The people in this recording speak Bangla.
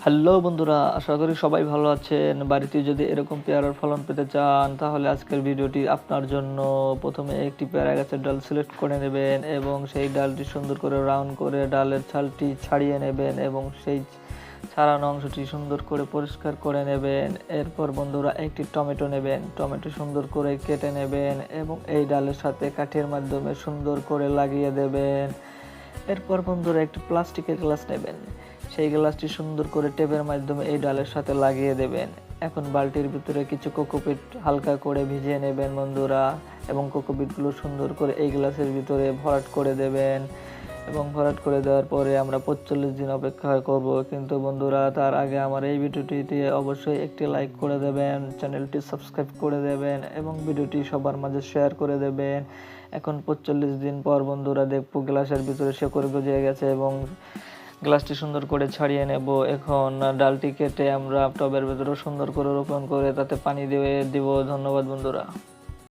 হ্যালো বন্ধুরা, আশা করি সবাই ভালো আছেন। বাড়িতে যদি এরকম পেয়ারার ফলন পেতে চান তাহলে আজকের ভিডিওটি আপনার জন্য। প্রথমে একটি পেয়ারা গাছের ডাল সিলেক্ট করে নেবেন এবং সেই ডালটি সুন্দর করে রাউন্ড করে ডালের ছালটি ছাড়িয়ে নেবেন এবং সেই ছাড়ানো অংশটি সুন্দর করে পরিষ্কার করে নেবেন। এরপর বন্ধুরা একটি টমেটো নেবেন, টমেটো সুন্দর করে কেটে নেবেন এবং এই ডালের সাথে কাঠির মাধ্যমে সুন্দর করে লাগিয়ে দেবেন। এরপর বন্ধুরা একটি প্লাস্টিকের গ্লাস নেবেন, সেই গ্লাসটি সুন্দর করে টেপের মাধ্যমে এই ডালের সাথে লাগিয়ে দেবেন। এখন বালতির ভিতরে কিছু কোকোপিট হালকা করে ভিজিয়ে নেবেন বন্ধুরা এবং কোকোপিটগুলো সুন্দর করে এই গ্লাসের ভিতরে ভরাট করে দেবেন এবং ভরাট করে দেওয়ার পরে আমরা 45 দিন অপেক্ষা করব। কিন্তু বন্ধুরা তার আগে আমার এই ভিডিওটিতে অবশ্যই একটি লাইক করে দেবেন, চ্যানেলটি সাবস্ক্রাইব করে দেবেন এবং ভিডিওটি সবার মাঝে শেয়ার করে দেবেন। এখন 45 দিন পর বন্ধুরা দেখবো গ্লাসের ভিতরে শেকড় গজিয়ে গেছে এবং গ্লাসটি সুন্দর করে ছাড়িয়ে নেব। এখন ডালটি কেটে আমরা টবের ভেতরে সুন্দর করে রোপণ করে তাতে পানি দিয়ে দিব। ধন্যবাদ বন্ধুরা।